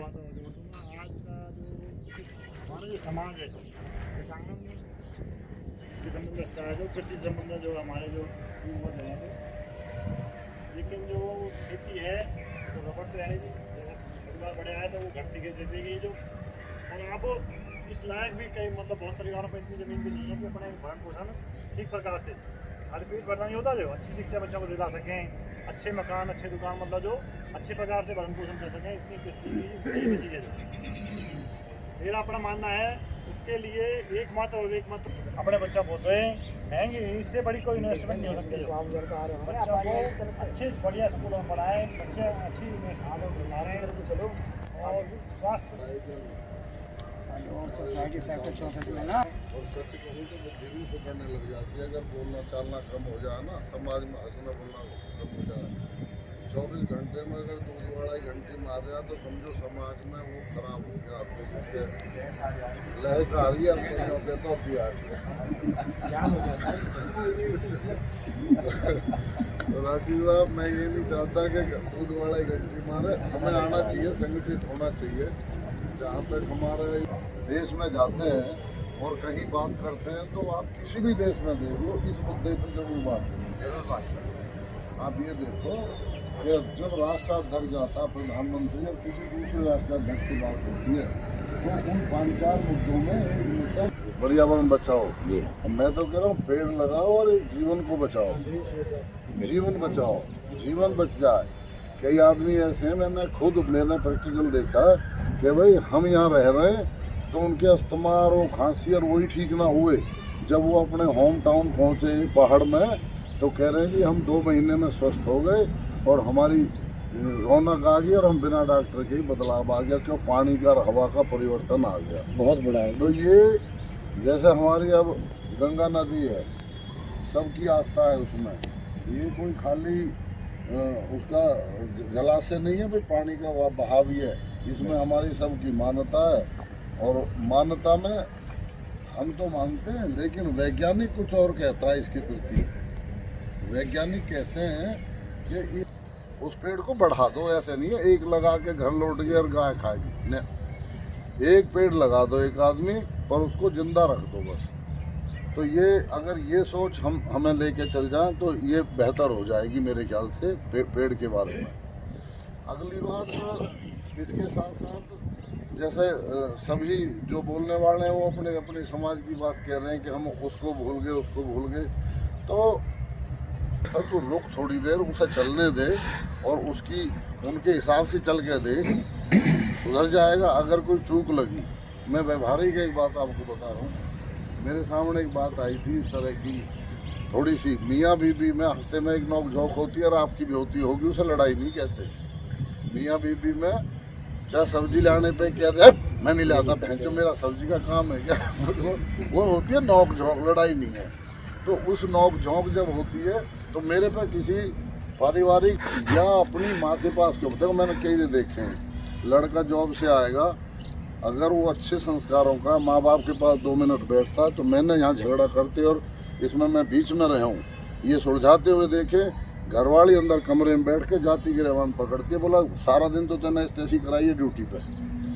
बात है जो आज का जो हमारा जो समाज है किसान से संबंध रखता है, जो कृषि संबंध जो हमारे जो युवक हैं, लेकिन जो खेती है तो रबड़ तो है जी, परिवार बड़े आए तो वो घटती के जैसे कि जो और अब इस लायक भी कई मतलब बहुत परिवारों पर इतनी ज़मीन भी नहीं है कि अपने भरण पोषण ठीक प्रकार से खाली पेट भरना नहीं होता, जो अच्छी शिक्षा बच्चों को दिला सकें, अच्छे मकान अच्छे दुकान मतलब जो अच्छे प्रकार से भरण पोषण कर सकें, इतनी कृषि बची है। मेरा अपना मानना है उसके लिए एकमात्र अपने बच्चा बोल रहे हैं कि इससे बड़ी कोई इन्वेस्टमेंट नहीं हो सकती। बच्चों को अच्छे बढ़िया स्कूलों में पढ़ाएं, अच्छे अच्छी चलो और स्वास्थ्य और सोसाइटी सेक्टर 64 में ना और सच कहूँ तो बुद्धि से पढ़ने लग जाती है। अगर बोलना चालना कम हो जाए ना, समाज में हंसना बोलना कम हो जाए, 24 घंटे में अगर दूध वाला ही घंटी मार दिया तो समझो समाज में वो खराब हो गया। आपको जिसके लहक आ रही है अपने होते तो भी आ रही है। तो राठी साहब, मैं ये नहीं चाहता कि दूध वाला ही घंटी मारे, हमें आना चाहिए, संगठित होना चाहिए। जहाँ तक हमारे देश में जाते हैं और कहीं बात करते हैं तो आप किसी भी देश में देख लो, इस मुद्दे पर जरूर बात करें। आप ये देखो कि जब राष्ट्राध्यक्ष जाता, प्रधानमंत्री और किसी दूसरे राष्ट्राध्यक्ष से बात होती है तो उन 5-4 मुद्दों में एक मुद्दा पर्यावरण बचाओ। मैं तो कह रहा हूँ पेड़ लगाओ और एक जीवन को बचाओ, जीवन बचाओ, जीवन बच जाए। कई आदमी ऐसे हैं, मैंने प्रैक्टिकल देखा कि भाई हम यहाँ रह रहे हैं तो उनके अस्थमा और खांसी और वही ठीक ना हुए, जब वो अपने होम टाउन पहुँचे पहाड़ में तो कह रहे हैं जी हम 2 महीने में स्वस्थ हो गए और हमारी रौनक आ गई और हम बिना डॉक्टर के ही बदलाव आ गया, क्यों पानी का और हवा का परिवर्तन आ गया। बहुत बड़ा है। तो ये जैसे हमारी अब गंगा नदी है, सबकी आस्था है उसमें, ये कोई खाली उसका जलाशय नहीं है भाई, पानी का बहाव ही है। इसमें हमारी सबकी मान्यता है और मान्यता में हम तो मानते हैं, लेकिन वैज्ञानिक कुछ और कहता है इसके प्रति। वैज्ञानिक कहते हैं कि उस पेड़ को बढ़ा दो, ऐसे नहीं है एक लगा के घर लौट गए और गाय खाएगी, नहीं, एक पेड़ लगा दो एक आदमी पर उसको जिंदा रख दो बस। तो ये अगर ये सोच हमें लेके चल जाएं तो ये बेहतर हो जाएगी मेरे ख्याल से पेड़ के बारे में। अगली बात इसके साथ साथ जैसे सभी जो बोलने वाले हैं वो अपने अपने समाज की बात कह रहे हैं कि हम उसको भूल गए, तो रुक थोड़ी देर, उसे चलने दे और उसकी उनके हिसाब से चल के दे, सुधर जाएगा। अगर कोई चूक लगी, मैं व्यवहारिक एक बात आपको बता रहा हूँ, मेरे सामने एक बात आई थी इस तरह की थोड़ी सी, मियाँ बीबी में हफ्ते में एक नोक झोंक होती है और आपकी भी होती होगी, उसे लड़ाई नहीं कहते। मियाँ बीबी में चाहे सब्जी लाने पे कहते हैं मैं नहीं लाता, बहन जो मेरा सब्जी का काम है क्या वो होती है नोक झोंक, लड़ाई नहीं है। तो उस नोक झोंक जब होती है तो मेरे पे किसी पारिवारिक या अपनी माँ के पास क्यों, देखो मैंने कई देखे हैं, लड़का जॉब से आएगा, अगर वो अच्छे संस्कारों का माँ बाप के पास 2 मिनट बैठता है तो मैंने यहाँ झगड़ा करते और इसमें मैं बीच में रहा हूँ, ये सुलझाते हुए देखे, घरवाली अंदर कमरे में बैठ के जाति के रहवान पकड़ती है, बोला सारा दिन तो तेने तैसी कराई है ड्यूटी पे,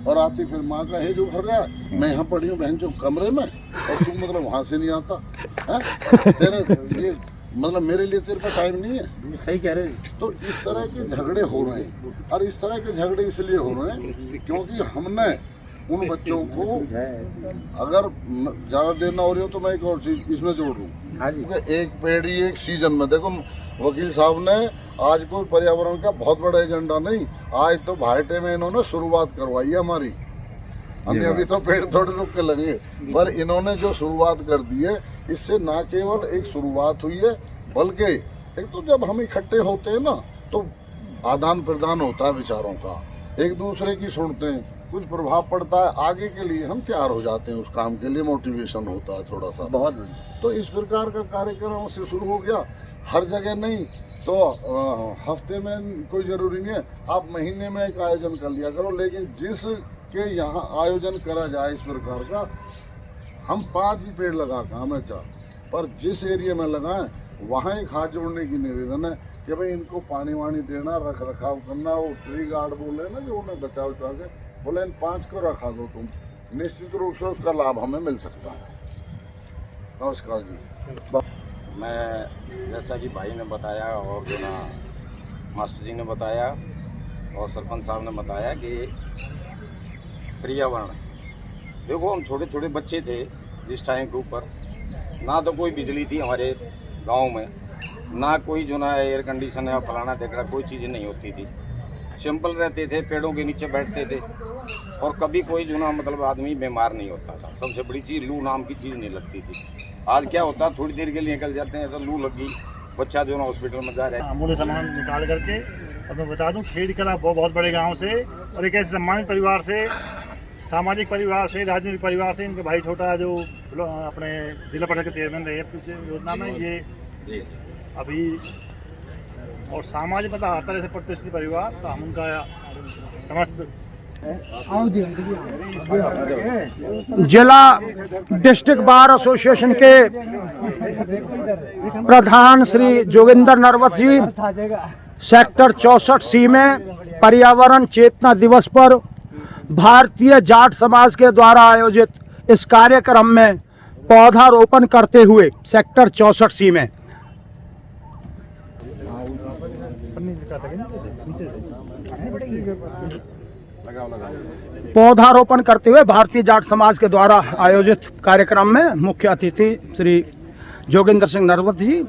और आती फिर माँ का है जो भर रहा है, मैं यहाँ पड़ी हूँ बहन जो कमरे में और तू मतलब वहाँ से नहीं आता है, तेरे ये मतलब मेरे लिए तेरे पास टाइम नहीं है। सही कह रहे हैं। तो इस तरह के झगड़े हो रहे हैं, और इस तरह के झगड़े इसलिए हो रहे हैं क्योंकि हमने उन बच्चों को अगर ज़्यादा देर ना हो रही हो तो मैं एक और चीज़ इसमें जोड़ दूँ, एक पेड़ ही एक सीजन में। देखो वकील साहब ने आज कोई पर्यावरण का बहुत बड़ा एजेंडा नहीं, आज तो भाईटे में इन्होंने शुरुआत करवाई है हमारी, हमने अभी तो पेड़ थोड़े रुक के लगे, पर इन्होंने जो शुरुआत कर दी है इससे ना केवल एक शुरुआत हुई है बल्कि एक तो जब हम इकट्ठे होते हैं ना तो आदान प्रदान होता है विचारों का, एक दूसरे की सुनते हैं, कुछ प्रभाव पड़ता है, आगे के लिए हम तैयार हो जाते हैं, उस काम के लिए मोटिवेशन होता है थोड़ा सा बहुत। तो इस प्रकार का कार्यक्रम से शुरू हो गया, हर जगह नहीं तो हफ्ते में कोई ज़रूरी नहीं है, आप महीने में एक आयोजन कर लिया करो, लेकिन जिस के यहाँ आयोजन करा जाए इस प्रकार का, हम 5 ही पेड़ लगा के हमें पर जिस एरिया में लगाएं वहाँ एक हाथ जोड़ने की निवेदन है कि भाई इनको पानी वानी देना, रख रखाव करना, वो ट्री गार्ड बोल रहे हैं ना जो उन्हें बचाव के बोले इन 5 को रखा दो तुम, निश्चित रूप से उसका लाभ हमें मिल सकता है। नमस्कार जी। मैं जैसा कि भाई ने बताया और जो ना मास्टर जी ने बताया और सरपंच साहब ने बताया कि पर्यावरण, देखो हम छोटे छोटे बच्चे थे जिस टाइम के ऊपर ना तो कोई बिजली थी हमारे गांव में, ना कोई जो ना एयर कंडीशन या फलाना देखना कोई चीज़ नहीं होती थी। सिंपल रहते थे, पेड़ों के नीचे बैठते थे और कभी कोई जो ना मतलब आदमी बीमार नहीं होता था। सबसे बड़ी चीज़ लू नाम की चीज़ नहीं लगती थी। आज क्या होता, थोड़ी देर के लिए निकल जाते हैं तो लू लगी, बच्चा जो ना हॉस्पिटल में जा रहा है। अमूल्य सामान निकाल करके, और मैं बता दूं खेड़ कला बहुत बड़े गांव से और एक ऐसे सम्मानित परिवार से, सामाजिक परिवार से, राजनीतिक परिवार से, इनके भाई छोटा जो अपने जिला परिषद के चेयरमैन रहे पिछले योजना में, ये अभी और सामाजिक मतलब हर तरह से प्रतिष्ठित परिवार, तो हम उनका समस्त जिला डिस्ट्रिक्ट बार एसोसिएशन के प्रधान श्री जोगिंदर नरवत जी सेक्टर 64C में पर्यावरण चेतना दिवस पर भारतीय जाट समाज के द्वारा आयोजित इस कार्यक्रम में पौधारोपण करते हुए सेक्टर 64C में पौधारोपण करते हुए भारतीय जाट समाज के द्वारा आयोजित कार्यक्रम में मुख्य अतिथि श्री जोगिंदर सिंह नरवत जी,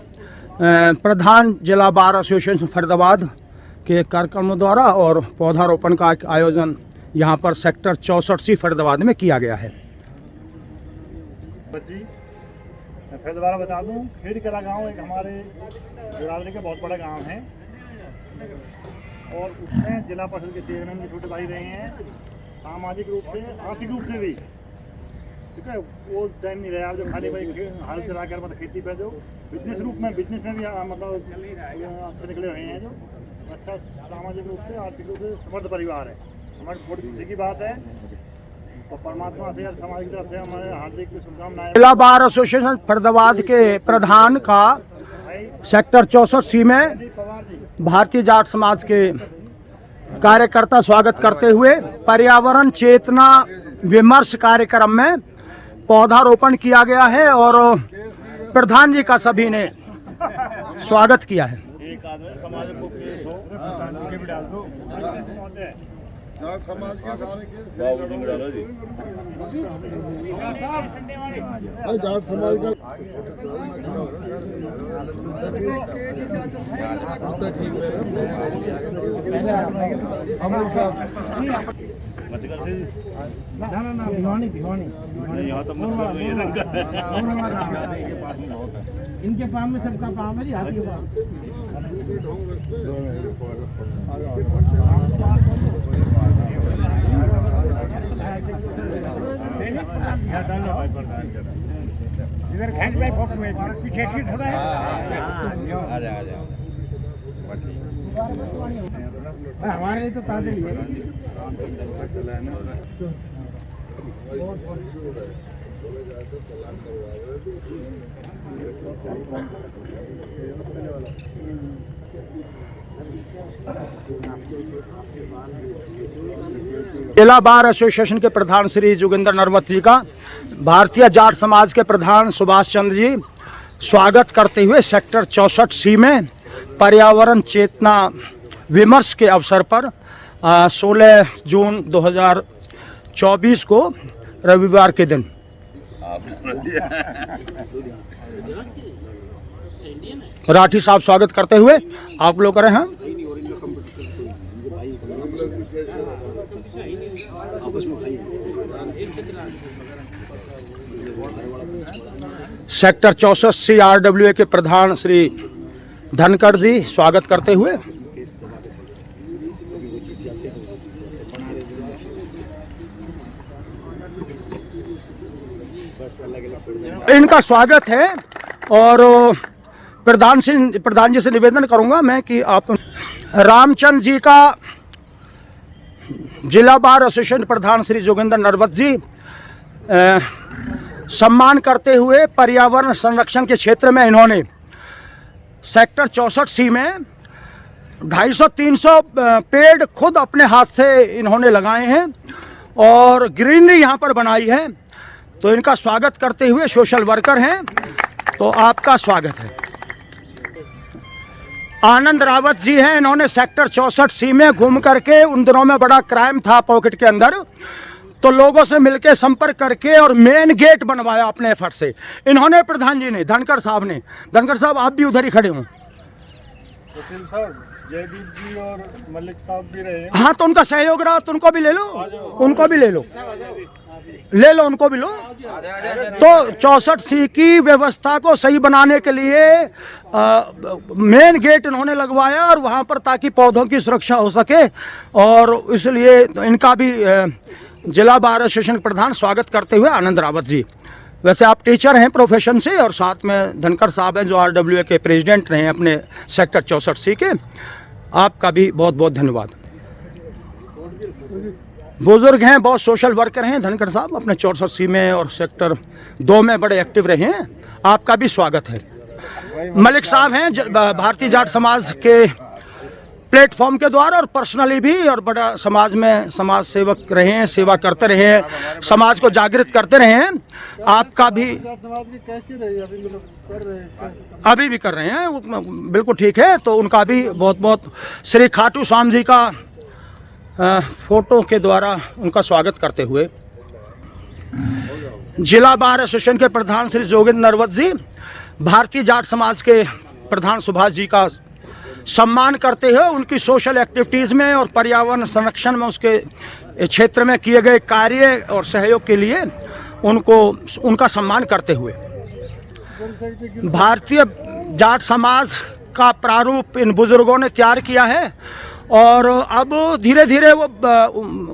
प्रधान जिला बार एसोसिएशन फरीदाबाद के कार्यक्रमों द्वारा और पौधारोपण का आयोजन यहाँ पर सेक्टर 64C फरीदाबाद में किया गया है। जी मैं फिर दोबारा बता दूं, खेड़ कला गाँव एक हमारे बिरादरी का बहुत बड़ा गाँव है और उसमें जिला परिषद के चेयरमैन भी छोटे भाई रहे हैं। सामाजिक रूप से, आर्थिक रूप से भी, ठीक है, वो टाइम नहीं रहा जो खाली भाई हाल चला कर मतलब खेती पर जो बिजनेस में भी मतलब अच्छे निकले हुए हैं, जो अच्छा सामाजिक रूप से, आर्थिक रूप से समृद्ध परिवार है। हमारी बड़ी खुशी की बात है और परमात्मा से समाज की तरफ से हमारे हार्दिक शुभकामनाएं। जिला बार एसोसिएशन फरीदाबाद के प्रधान का सेक्टर 64C में भारतीय जाट समाज के कार्यकर्ता स्वागत करते हुए पर्यावरण चेतना विमर्श कार्यक्रम में पौधारोपण किया गया है और प्रधान जी का सभी ने स्वागत किया है। जाट समाज के सारे जाट समाज का इनके पाम में सबका पाम है, हाथी का इधर खेच भाई फोक में पीछे ठीक थोड़ा है। आ जा हमारे लिए तो ताजे ही है। जिला बार एसोसिएशन के प्रधान श्री जोगिंदर नरवत जी का भारतीय जाट समाज के प्रधान सुभाष चंद्र जी स्वागत करते हुए सेक्टर 64C में पर्यावरण चेतना विमर्श के अवसर पर 16 जून 2024 को रविवार के दिन राठी साहब स्वागत करते हुए आप लोग करें हैं। सेक्टर 64C RWA के प्रधान श्री धनखड़ जी स्वागत करते हुए इनका स्वागत है और प्रधान जी से निवेदन करूंगा मैं कि आप रामचंद्र जी का जिला बार एसोसिएशन प्रधान श्री जोगिंदर नरवत जी सम्मान करते हुए पर्यावरण संरक्षण के क्षेत्र में इन्होंने सेक्टर 64C में 250-300 पेड़ खुद अपने हाथ से इन्होंने लगाए हैं और ग्रीनरी यहाँ पर बनाई है। तो इनका स्वागत करते हुए, सोशल वर्कर हैं, तो आपका स्वागत है। आनंद रावत जी हैं, इन्होंने सेक्टर 64C में घूम करके, उन दिनों में बड़ा क्राइम था पॉकेट के अंदर, तो लोगों से मिलके संपर्क करके और मेन गेट बनवाया अपने एफर्ट से। इन्होंने, प्रधान जी ने, धनखड़ साहब ने। धनखड़ साहब आप भी उधर ही खड़े हों। वकील साहब, जयदीप जी और मलिक साहब भी रहे। हाँ, तो उनका सहयोग रहा, तो उनको भी ले लो, उनको भी ले लो, ले लो, उनको भी लो। तो 64C की व्यवस्था को सही बनाने के लिए मेन गेट इन्होंने लगवाया, और वहाँ पर ताकि पौधों की सुरक्षा हो सके, और इसलिए इनका भी जिला बार एसोसिएशन के प्रधान स्वागत करते हुए आनंद रावत जी। वैसे आप टीचर हैं प्रोफेशन से, और साथ में धनखड़ साहब हैं जो RWA के प्रेसिडेंट रहे हैं अपने सेक्टर 64C के। आपका भी बहुत बहुत धन्यवाद। बुजुर्ग हैं, बहुत सोशल वर्कर हैं धनखड़ साहब, अपने 64C में और सेक्टर 2 में बड़े एक्टिव रहे हैं। आपका भी स्वागत है। मलिक साहब हैं भारतीय जाट समाज के प्लेटफॉर्म के द्वारा, और पर्सनली भी, और बड़ा समाज में समाज सेवक रहे हैं, सेवा करते रहे हैं, समाज को जागृत करते रहे हैं। आपका भी समाज की कैसी रही अभी, मतलब कर रहे हैं, अभी भी कर रहे हैं, बिल्कुल ठीक है। तो उनका भी बहुत बहुत श्री खाटू श्याम जी का फोटो के द्वारा उनका स्वागत करते हुए, जिला बार एसोसिएशन के प्रधान श्री जोगिंद्र नरवत जी, भारतीय जाट समाज के प्रधान सुभाष जी का सम्मान करते हुए उनकी सोशल एक्टिविटीज़ में और पर्यावरण संरक्षण में उसके क्षेत्र में किए गए कार्य और सहयोग के लिए उनका सम्मान करते हुए, भारतीय जाट समाज का प्रारूप इन बुजुर्गों ने तैयार किया है, और अब धीरे धीरे वो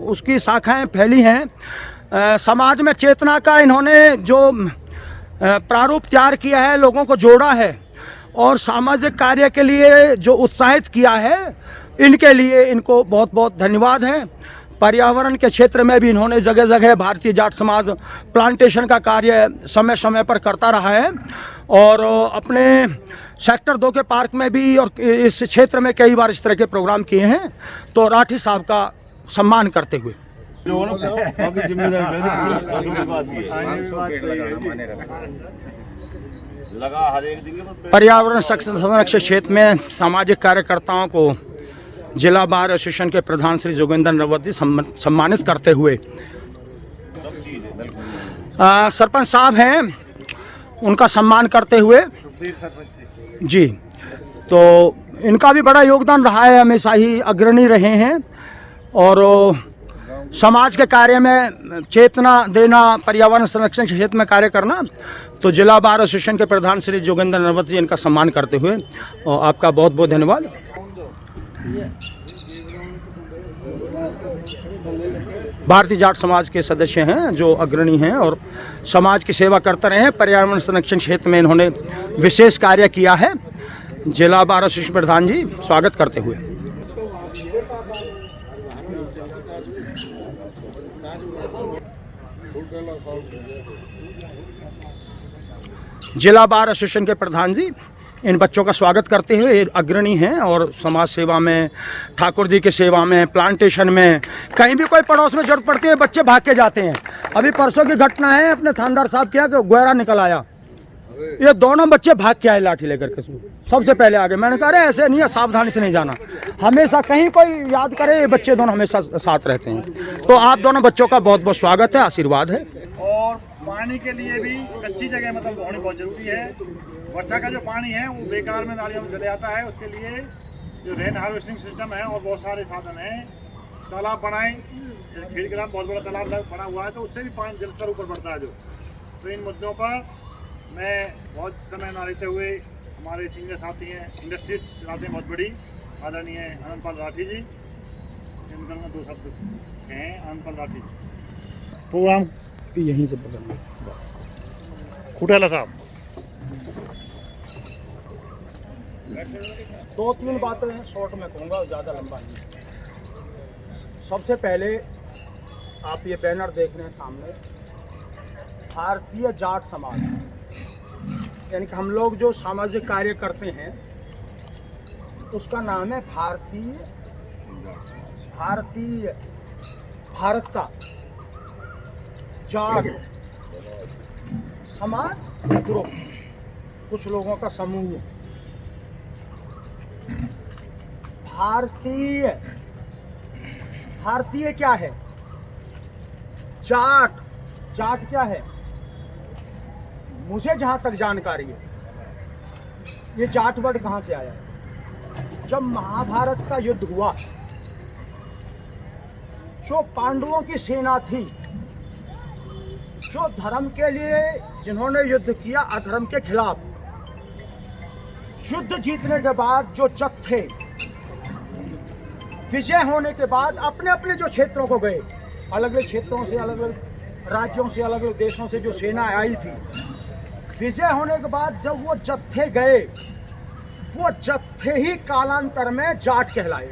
उसकी शाखाएं फैली हैं। समाज में चेतना का इन्होंने जो प्रारूप तैयार किया है, लोगों को जोड़ा है, और सामाजिक कार्य के लिए जो उत्साहित किया है, इनके लिए इनको बहुत बहुत धन्यवाद है। पर्यावरण के क्षेत्र में भी इन्होंने जगह जगह भारतीय जाट समाज प्लांटेशन का कार्य समय समय पर करता रहा है, और अपने सेक्टर 2 के पार्क में भी और इस क्षेत्र में कई बार इस तरह के प्रोग्राम किए हैं। तो राठी साहब का सम्मान करते हुए पर्यावरण संरक्षण क्षेत्र में सामाजिक कार्यकर्ताओं को जिला बार एसोसिएशन के प्रधान श्री जोगिंद्र नरवत जी सम्मानित करते हुए, सरपंच साहब हैं, उनका सम्मान करते हुए जी। तो इनका भी बड़ा योगदान रहा है, हमेशा ही अग्रणी रहे हैं, और समाज के कार्य में चेतना देना, पर्यावरण संरक्षण के क्षेत्र में कार्य करना। तो जिला बार एसोसिएशन के प्रधान श्री जोगिंद्र नरवत जी इनका सम्मान करते हुए, और आपका बहुत बहुत धन्यवाद। भारतीय जाट समाज के सदस्य हैं जो अग्रणी हैं और समाज की सेवा करते रहे हैं। पर्यावरण संरक्षण क्षेत्र में इन्होंने विशेष कार्य किया है। जिला बार एसोसिएशन प्रधान जी स्वागत करते हुए, जिला बार एसोसिएशन के प्रधान जी इन बच्चों का स्वागत करते हुए, अग्रणी हैं और समाज सेवा में, ठाकुर जी की सेवा में, प्लांटेशन में, कहीं भी कोई पड़ोस में जरूरत पड़ती है बच्चे भाग के जाते हैं। अभी परसों की घटना है, अपने थानेदार साहब किया कि गोयरा निकल आया, ये दोनों बच्चे भाग के आए लाठी लेकर के, सबसे पहले आगे। मैंने कहा अरे ऐसे नहीं है, सावधानी से नहीं जाना, हमेशा कहीं कोई याद करे, ये बच्चे दोनों हमेशा साथ रहते हैं। तो आप दोनों बच्चों का बहुत बहुत स्वागत है, आशीर्वाद है। और पानी के लिए भी अच्छी जगह मतलब होनी बहुत जरूरी है। वर्षा का जो पानी है वो बेकार में नालियों में चले जाता है, उसके लिए जो रेन हार्वेस्टिंग सिस्टम है और बहुत सारे साधन हैं। तालाब बनाएं, खेड़ के बहुत बड़ा तालाब बना हुआ है, तो उससे भी पानी जल स्तर ऊपर बढ़ता है जो। तो इन मुद्दों पर मैं बहुत समय ना लेते हुए, हमारे सीनियर साथी हैं, इंडस्ट्री चलाते हैं बहुत बड़ी, आदरणीय आनंदपाल राठी जी, इनका 2 शब्द हैं। आनंदपाल राठी प्रोग्राम यहीं से बदल खुटेला साहब 2-3 बातें हैं, शॉर्ट में कहूँगा, ज़्यादा लंबा नहीं। सबसे पहले आप ये बैनर देख रहे हैं सामने, भारतीय जाट समाज, यानी कि हम लोग जो सामाजिक कार्य करते हैं उसका नाम है भारत का जाट समाज ग्रुप, कुछ लोगों का समूह। भारतीय, भारतीय क्या है? जाट, जाट क्या है? मुझे जहां तक जानकारी है, ये जाट वर्ड कहां से आया? जब महाभारत का युद्ध हुआ, जो पांडवों की सेना थी, जो धर्म के लिए जिन्होंने युद्ध किया अधर्म के खिलाफ, युद्ध जीतने के बाद जो जट थे, विजय होने के बाद अपने अपने जो क्षेत्रों को गए, अलग अलग क्षेत्रों से, अलग अलग राज्यों से, अलग अलग देशों से जो सेना आई थी, विजय होने के बाद जब वो जत्थे गए, वो जत्थे ही कालांतर में जाट कहलाए।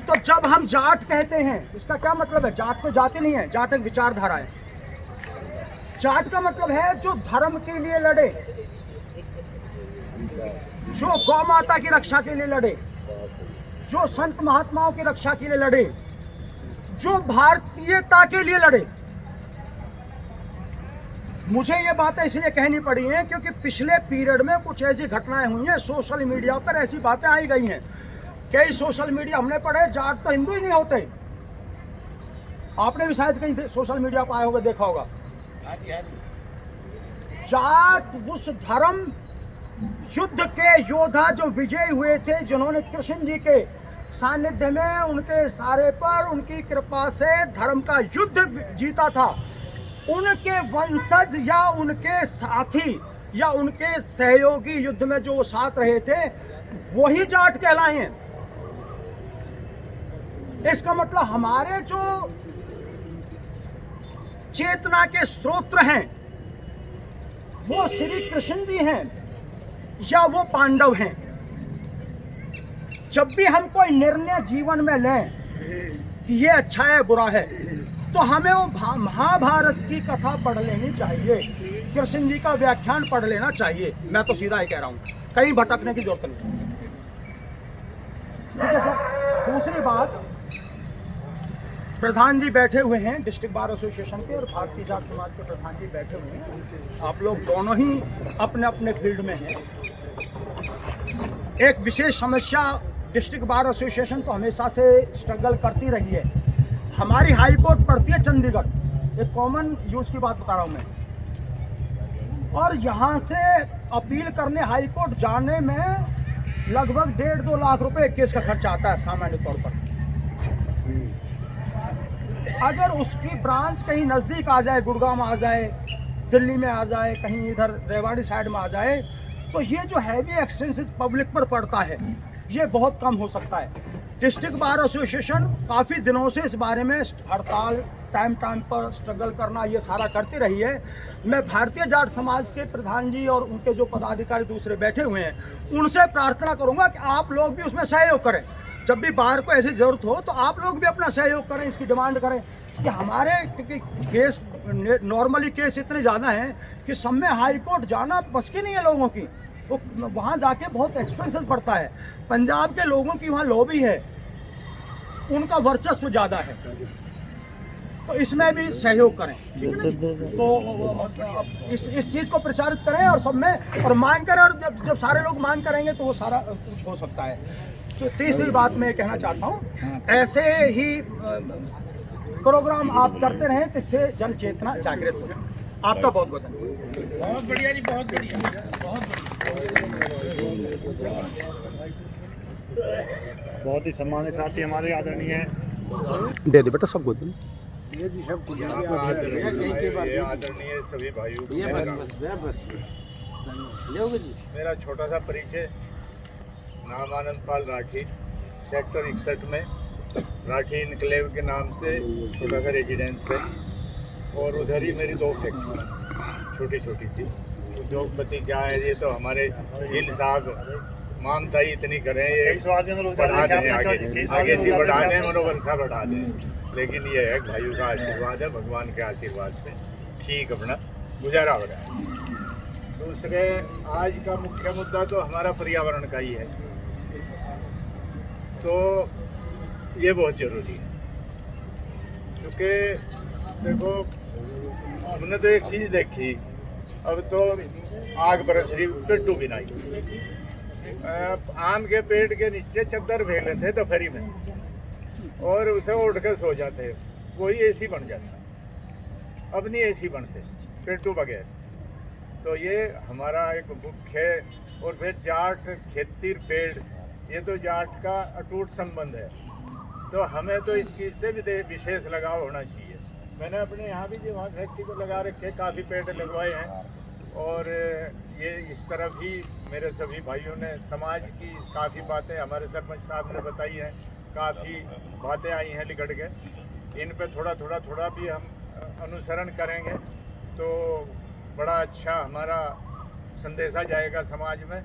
तो जब हम जाट कहते हैं, इसका क्या मतलब है? जाट तो जाति नहीं है, जाट एक विचारधारा है। जाट का मतलब है जो धर्म के लिए लड़े, जो गौ माता की रक्षा के लिए लड़े, जो संत महात्माओं की रक्षा के लिए लड़े, जो भारतीयता के लिए लड़े। मुझे ये बातें इसलिए कहनी पड़ी हैं क्योंकि पिछले पीरियड में कुछ ऐसी घटनाएं हुई हैं, सोशल मीडिया पर ऐसी बातें आई गई हैं। कई सोशल मीडिया हमने पढ़े, जाट तो हिंदू ही नहीं होते। आपने भी शायद कहीं सोशल मीडिया पर आए होगा, देखा होगा। जाट उस धर्म युद्ध के योद्धा जो विजयी हुए थे, जिन्होंने कृष्ण जी के सानिध्य में, उनके इशारे पर, उनकी कृपा से धर्म का युद्ध जीता था, उनके वंशज या उनके साथी या उनके सहयोगी युद्ध में जो साथ रहे थे, वही जाट कहलाए हैं। इसका मतलब हमारे जो चेतना के स्रोत हैं, वो श्री कृष्ण जी हैं या वो पांडव हैं। जब भी हम कोई निर्णय जीवन में लें कि ये अच्छा है बुरा है, तो हमें वो महाभारत की कथा पढ़ लेनी चाहिए, कृष्ण जी का व्याख्यान पढ़ लेना चाहिए। मैं तो सीधा ही कह रहा हूँ, कहीं भटकने की जरूरत नहीं। ठीक है सर। दूसरी बात, प्रधान जी बैठे हुए हैं डिस्ट्रिक्ट बार एसोसिएशन के और भारतीय जाट समाज के प्रधान जी बैठे हुए हैं। आप लोग दोनों ही अपने अपने फील्ड में हैं। एक विशेष समस्या डिस्ट्रिक्ट बार एसोसिएशन तो हमेशा से स्ट्रगल करती रही है। हमारी हाई कोर्ट पड़ती है चंडीगढ़, एक कॉमन यूज की बात बता रहा हूँ मैं, और यहाँ से अपील करने हाई कोर्ट जाने में लगभग 1.5-2 लाख रुपए केस का खर्चा आता है सामान्य तौर पर। अगर उसकी ब्रांच कहीं नज़दीक आ जाए, गुड़गांव आ जाए, दिल्ली में आ जाए, कहीं इधर रेवाड़ी साइड में आ जाए, तो ये जो हैवी एक्सपेंसेस पब्लिक पर पड़ता है, ये बहुत कम हो सकता है। डिस्ट्रिक्ट बार एसोसिएशन काफ़ी दिनों से इस बारे में हड़ताल, टाइम पर स्ट्रगल करना, ये सारा करती रही है। मैं भारतीय जाट समाज के प्रधान जी और उनके जो पदाधिकारी दूसरे बैठे हुए हैं, उनसे प्रार्थना करूंगा कि आप लोग भी उसमें सहयोग करें। जब भी बाहर को ऐसी ज़रूरत हो तो आप लोग भी अपना सहयोग करें, इसकी डिमांड करें कि हमारे, क्योंकि केस नॉर्मली केस इतने ज़्यादा हैं कि सब में हाई कोर्ट जाना बस की नहीं है लोगों की, वो वहाँ जाके बहुत एक्सपेंसेस पड़ता है। पंजाब के लोगों की वहाँ लॉबी है, उनका वर्चस्व ज़्यादा है, तो इसमें भी सहयोग करें। तो इस चीज़ को प्रचारित करें और सब में और मांग करें, और जब सारे लोग मांग करेंगे तो वो सारा कुछ हो सकता है। तो तीसरी बात मैं कहना चाहता हूँ, ऐसे ही प्रोग्राम आप करते रहें, जिससे जन चेतना जागृत हो। आपका बहुत बहुत धन्यवाद। बहुत बढ़िया जी, बहुत बढ़िया, बहुत बहुत ही सम्मानित साथी हमारे आदरणीय दे दे बेटा सबको दे। आदरणीय सभी भाइयों को मेरा छोटा सा परिचय। नाम आनंद पाल राठी, सेक्टर 61 में राठी इनक्लेव के नाम से छोटा सा रेजिडेंस है, और उधर ही मेरी 2 फैक्ट्री छोटी छोटी सी। उद्योगपति क्या है, ये तो हमारे गिल साहब मानता ही इतनी करें, ये बढ़ा दें आगे से बढ़ाने, मनोबंसा बढ़ा दें। लेकिन ये है भाइयों का आशीर्वाद है, भगवान के आशीर्वाद से ठीक अपना गुजारा हो रहा है। दूसरे, आज का मुख्य मुद्दा तो हमारा पर्यावरण का ही है, तो ये बहुत ज़रूरी है। क्योंकि देखो हमने तो एक चीज़ देखी, अब तो आग बरस रही, पिट्टू भी नहीं। आम के पेड़ के नीचे चद्दर फेंक लेते दोपहरी में और उसे उठ के सो जाते, वही एसी बन जाता। अब नहीं एसी बनते पिट्टू बगैर। तो ये हमारा एक मुख्य है। और फिर जाट खेती पेड़, ये तो जाट का अटूट संबंध है, तो हमें तो इस चीज़ से भी विशेष लगाव होना चाहिए। मैंने अपने यहाँ भी जो वहाँ फैक्ट्री को लगा रखे, काफ़ी पेड़ लगवाए हैं। और ये इस तरफ ही मेरे सभी भाइयों ने समाज की काफ़ी बातें हमारे सरपंच साहब ने बताई हैं, काफ़ी बातें आई हैं लिखट के, इन पे थोड़ा भी हम अनुसरण करेंगे तो बड़ा अच्छा हमारा संदेशा जाएगा समाज में।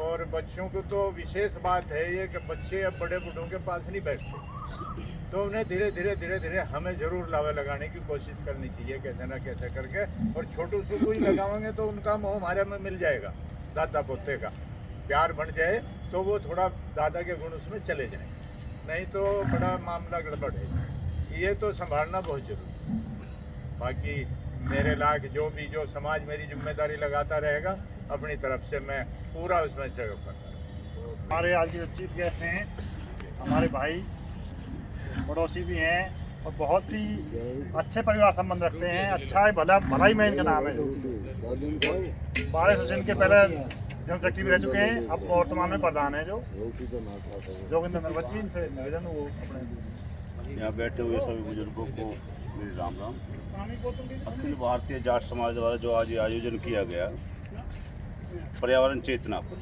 और बच्चों को तो विशेष बात है ये कि बच्चे अब बड़े बूढ़ों के पास नहीं बैठते, तो उन्हें धीरे धीरे हमें ज़रूर लावा लगाने की कोशिश करनी चाहिए, कैसे ना कैसे करके। और छोटू से कोई लगाएंगे तो उनका मोह हमारे में मिल जाएगा, दादा पोते का प्यार बन जाए तो वो थोड़ा दादा के गुण उसमें चले जाए, नहीं तो बड़ा मामला गड़बड़ है। ये तो संभालना बहुत जरूरी। बाकी मेरे लायक जो समाज मेरी जिम्मेदारी लगाता रहेगा, अपनी तरफ से मैं पूरा उसमें सहयोग करता रहूँगा। हमारे आज के चीफ गेस्ट हैं, हमारे भाई पड़ोसी भी हैं और बहुत ही अच्छे परिवार संबंध रखते हैं। अच्छा है, भलाई में इनका नाम है। 12 से इनके पहले जनरल सेक्रेटरी भी रह चुके हैं, अब वर्तमान में प्रधान है जो जोगिंदर नरवत जी। इनसे निवेदन वो अपने यहाँ बैठे हुए सभी बुजुर्गों को मेरी राम राम। अखिल भारतीय जाट समाज द्वारा जो आज ये आयोजन किया गया पर्यावरण चेतना पर,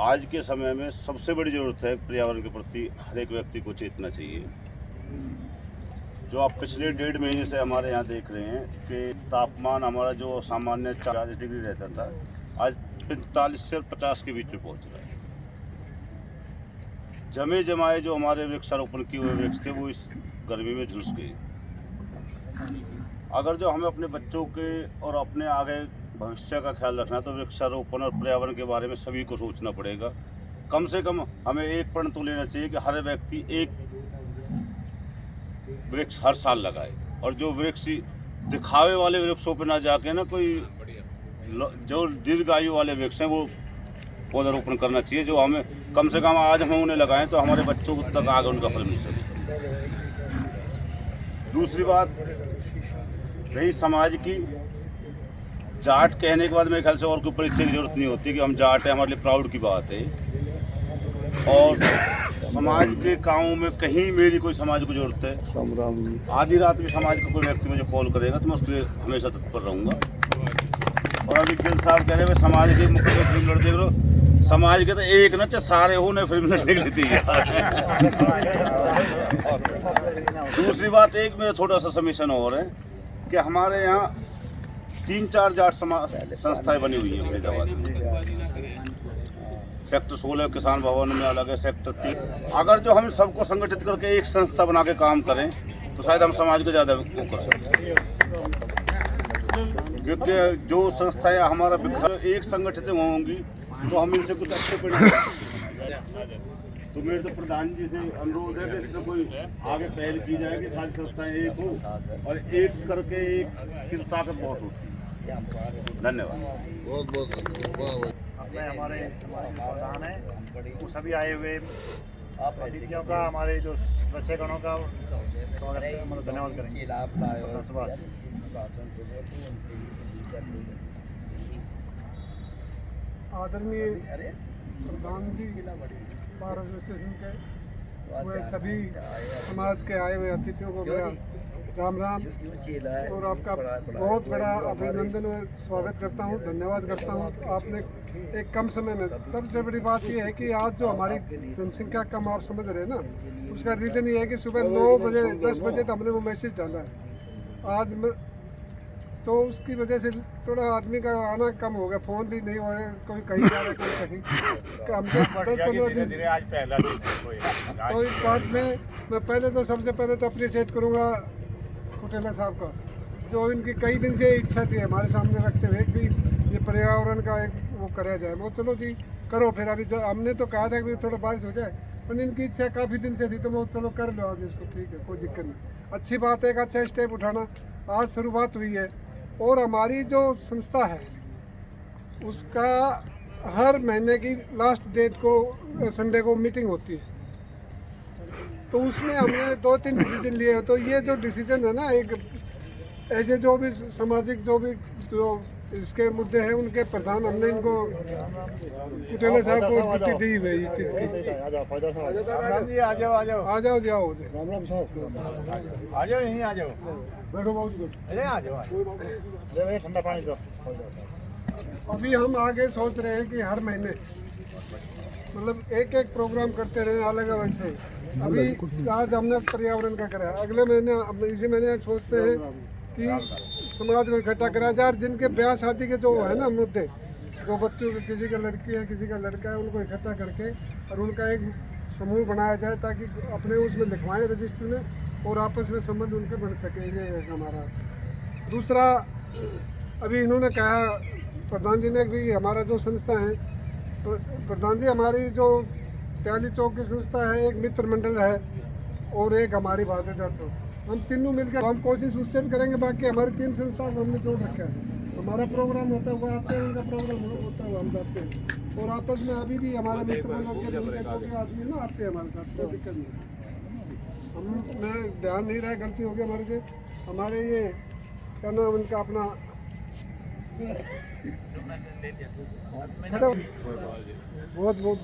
आज के समय में सबसे बड़ी ज़रूरत है पर्यावरण के प्रति हर एक व्यक्ति को चेतना चाहिए। जो आप पिछले 1.5 महीने से हमारे यहाँ देख रहे हैं कि तापमान हमारा जो सामान्य 40 डिग्री रहता था, आज 45 से 50 के बीच में पहुँच रहा है। जमे जमाए जो हमारे वृक्षारोपण किए हुए वृक्ष थे वो इस गर्मी में झुलस गए। अगर जो हमें अपने बच्चों के और अपने आगे भविष्य का ख्याल रखना है तो वृक्षारोपण और पर्यावरण के बारे में सभी को सोचना पड़ेगा। कम से कम हमें एक प्रण तो लेना चाहिए कि हर व्यक्ति एक वृक्ष हर साल लगाए, और जो वृक्ष दिखावे वाले वृक्षों पर ना जाके ना कोई जो दीर्घ आयु वाले वृक्ष हैं वो पौधारोपण करना चाहिए, जो हमें कम से कम आज हम उन्हें लगाएं तो हमारे बच्चों तक आगे उनका फल मिल सके। दूसरी बात रही समाज की, जाट कहने के बाद मेरे ख्याल से और कोई परिचय की जरूरत नहीं होती कि हम जाट हैं, हमारे लिए प्राउड की बात है। और समाज के कामों में कहीं मेरी कोई समाज को जरूरत है, आधी रात में समाज का कोई व्यक्ति मुझे कॉल करेगा तो मैं उसके लिए हमेशा तत्पर रहूँगा। और अभी गिल साहब कह रहे हैं समाज के मुख्य फिल्म लड़ देख लो, समाज के तो एक न सारे हो ने फिल्म लड़ लेती है। दूसरी बात, एक मेरा छोटा सा समीशन और है कि हमारे यहाँ 3-4 जाट समाज संस्थाएं बनी हुई हैं फरीदाबाद में। सेक्टर 16 किसान भवन में अलग है, सेक्टर 3। अगर जो हम सबको संगठित करके एक संस्था बना के काम करें तो शायद हम समाज को ज़्यादा वो कर सकते हैं, क्योंकि जो संस्थाएं हमारा एक संगठित होंगी तो हम इनसे कुछ अच्छे परिणाम। तो मेरे तो प्रधान जी से अनुरोध है कि इसमें कोई आगे पहल की जाए कि सारी संस्थाएं एक हो और एक करके एक की ताकत बहुत होती है। धन्यवाद। बहुत बहुत धन्यवाद। अपने हमारे समाज के प्रधान हैं, वो सभी आए हुए अतिथियों का, हमारे जो सदस्यगणों का धन्यवाद करेंगे। आदरणीय प्रधान जी, बार एसोसिएशन के वे सभी समाज के आए हुए अतिथियों को मेरा राम राम और आपका बहुत बड़ा अभिनंदन और स्वागत करता हूँ, धन्यवाद करता हूँ। आपने एक कम समय में, सबसे बड़ी बात ये है कि आज जो हमारी जनसंख्या कम आप समझ रहे हैं ना, उसका रीज़न ये है कि सुबह 9 बजे 10 बजे तो हमने वो मैसेज डाला है आज में, तो उसकी वजह से थोड़ा आदमी का आना कम हो गया, फ़ोन भी नहीं हो रहे, कोई कहीं जा रहा है कोई कहीं। कम से 10-15 दिन आज पहला दिन है। तो इस बात में मैं पहले तो सबसे पहले तो अप्रिशिएट करूँगा कुटेला साहब का, जो इनकी कई दिन से इच्छा थी हमारे सामने रखते हुए भी ये पर्यावरण का एक वो कराया जाए। वो चलो जी करो, फिर अभी जो हमने तो कहा था कि थोड़ा बारिश हो जाए, और इनकी इच्छा काफ़ी दिन से थी, तो वो चलो कर लो आज इसको, ठीक है, कोई दिक्कत नहीं। अच्छी बात है, एक अच्छा स्टेप उठाना, आज शुरुआत हुई है। और हमारी जो संस्था है उसका हर महीने की लास्ट डेट को संडे को मीटिंग होती है, तो उसमें हमने 2-3 डिसीजन लिए हैं। तो ये जो डिसीजन है ना, एक ऐसे जो भी सामाजिक जो भी जो इसके मुद्दे हैं उनके प्रधान, हमने इनको कुटेला साहब को ड्यूटी दी हुई है इस चीज़ की। आ जाओ फादर साहब, आ जाओ आ जाओ आ जाओ आ जाओ, यहीं आ जाओ, बैठो, बहुत गुड। अरे आ जाओ, ले भाई ठंडा पानी दो। अभी हम आगे सोच रहे हैं कि हर महीने मतलब एक एक प्रोग्राम करते रहे अलग अलग से। अभी आज हमने पर्यावरण का करा, अगले महीने इसी महीने सोचते हैं कि समाज को इकट्ठा करा जाए, जिनके ब्याह शादी के जो है ना मुद्दे, जो बच्चों के किसी का लड़की है किसी का लड़का है, उनको इकट्ठा करके और उनका एक समूह बनाया जाए ताकि अपने उसमें लिखवाएं रजिस्टर में और आपस में संबंध उनके बन सके। ये है हमारा। दूसरा, अभी इन्होंने कहा प्रधान जी ने भी, हमारा जो संस्था है, तो प्रधान जी हमारी जो प्याली चौक की संस्था है, एक मित्र मंडल है और एक हमारी भारतीय जाट, हम तीनों मिलकर हम कोशिश उससे भी करेंगे। बाकी हमारी 3 संस्थाओं को हमने जोड़ रखा है। हमारा प्रोग्राम होता है वो आते हैं, उनका प्रोग्राम होता है वो हम जाते हैं, और आपस में अभी भी हमारे मित्र मंडल के जो आदमी है ना आते हैं हमारे साथ, कोई दिक्कत नहीं। हम मैं ध्यान नहीं रहा, गलती हो गई हमारे से। हमारे ये क्या नाम उनका अपना बहुत बहुत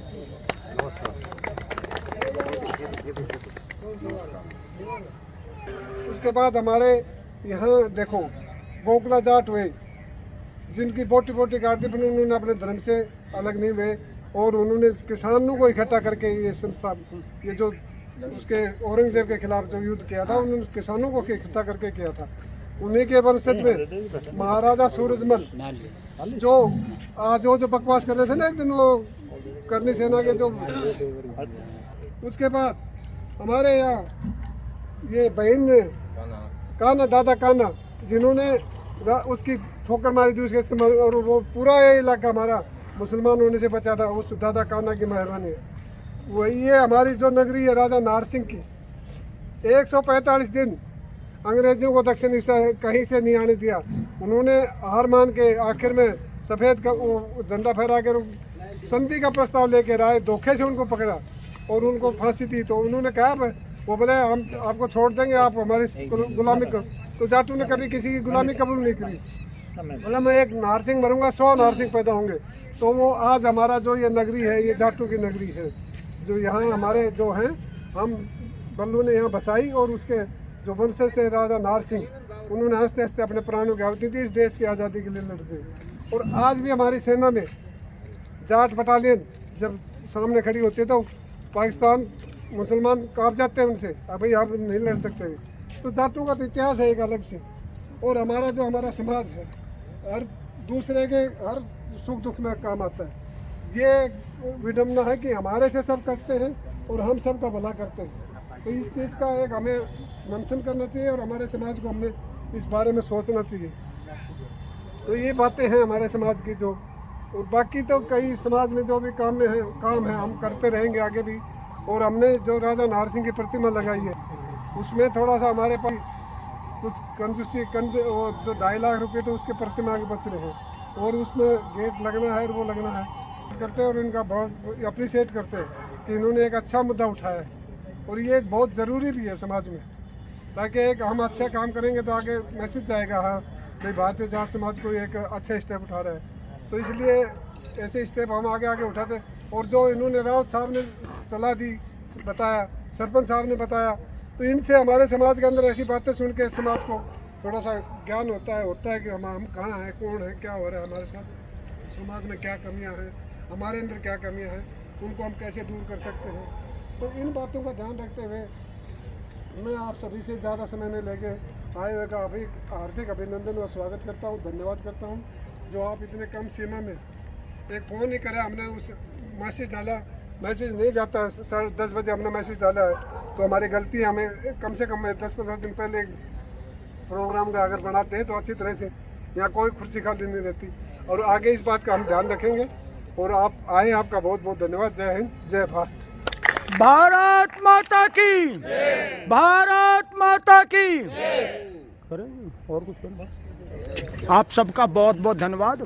उसके बाद हमारे यहाँ देखो गोकला जाट हुए, जिनकी बोटी बोटी काटती, पर उन्होंने अपने धर्म से अलग नहीं हुए और उन्होंने किसानों को इकट्ठा करके ये संस्था, ये जो उसके औरंगजेब के खिलाफ जो युद्ध किया था, उन्होंने किसानों को इकट्ठा करके किया था। उन्हीं के वंशज में महाराजा सूरजमल, जो आज जो बकवास कर रहे थे ना एक दिन वो करनी सेना के जो, उसके बाद हमारे यहाँ ये बहन ने काना, दादा काना, जिन्होंने उसकी ठोकर मारी थी उसके इस्तेमाल, और वो पूरा ये इलाका हमारा मुसलमान होने से बचा था, उस दादा काना की मेहरबानी है। वही ये हमारी जो नगरी है राजा नार सिंह की, 145 दिन अंग्रेजों को दक्षिण हिस्सा कहीं से नहीं आने दिया। उन्होंने हार मान के आखिर में सफ़ेद का वो झंडा फहरा कर संधि का प्रस्ताव लेकर आए, धोखे से उनको पकड़ा और उनको फांसी दी। तो उन्होंने कहा वो बोले हम आपको छोड़ देंगे, आप हमारी गुलामी कर। तो जाटू ने कभी किसी की गुलामी कबूल नहीं करी, बोला मैं एक नारसिंह मरूंगा, 100 नारसिंह पैदा होंगे। तो वो आज हमारा जो ये नगरी है, ये जाटू की नगरी है, जो यहाँ हमारे जो हैं, हम बल्लू ने यहाँ बसाई और उसके जो वंशज थे राजा नार सिंह, उन्होंने हंसते हंसते अपने प्राणों की आहुति दी इस देश की आज़ादी के लिए लड़ते। और आज भी हमारी सेना में जाट बटालियन जब सामने खड़ी होती है तो पाकिस्तान मुसलमान काँप जाते हैं उनसे, अब भाई आप नहीं लड़ सकते। तो जाटों का तो इतिहास है एक अलग से। और हमारा जो हमारा समाज है, हर दूसरे के हर सुख दुख में काम आता है। ये विडम्बना है कि हमारे से सब करते हैं और हम सब का भला करते हैं। तो इस चीज़ का एक हमें मंथन करना चाहिए और हमारे समाज को हमने इस बारे में सोचना चाहिए। तो ये बातें हैं हमारे समाज की जो, और बाकी तो कई समाज में जो भी काम है हम करते रहेंगे आगे भी। और हमने जो राजा नार सिंह की प्रतिमा लगाई है उसमें थोड़ा सा हमारे पास कुछ कंजूसी वो 2.5 लाख रुपए तो उसके प्रतिमा के बच रहे हैं, और उसमें गेट लगना है और वो लगना है करते हैं। और इनका बहुत अप्रिशिएट करते हैं कि इन्होंने एक अच्छा मुद्दा उठाया है और ये बहुत ज़रूरी भी है समाज में, ताकि एक हम अच्छा काम करेंगे तो आगे मैसेज जाएगा, हाँ भाई भारतीय जाट समाज को एक अच्छा स्टेप उठा रहा है। तो इसलिए ऐसे स्टेप हम आगे आगे उठाते। और जो इन्होंने रावत साहब ने सलाह दी, बताया, सरपंच साहब ने बताया, तो इनसे हमारे समाज के अंदर ऐसी बातें सुन के समाज को थोड़ा सा ज्ञान होता है कि हम कहाँ हैं, कौन है, क्या हो रहा है हमारे साथ, समाज में क्या कमियाँ हैं, हमारे अंदर क्या कमियाँ हैं, उनको हम कैसे दूर कर सकते हैं। तो इन बातों का ध्यान रखते हुए मैं आप सभी से ज़्यादा समय नहीं लेके आए हुए का अभी हार्दिक अभिनंदन और स्वागत करता हूँ, धन्यवाद करता हूँ जो आप इतने कम सीमा में एक फ़ोन ही करें। हमने उस मैसेज डाला, मैसेज नहीं जाता है, 10:30 बजे हमने मैसेज डाला है, तो हमारी गलती है। हमें कम से कम 10-15 दिन पहले प्रोग्राम का अगर बनाते हैं तो अच्छी तरह से यहाँ कोई खुर्सी खाली नहीं रहती। और आगे इस बात का हम ध्यान रखेंगे। और आप आए, आपका बहुत बहुत धन्यवाद। जय हिंद, जय भारत। भारत माता की, भारत माता की। करेंगे और कुछ करें? आप सबका बहुत बहुत धन्यवाद।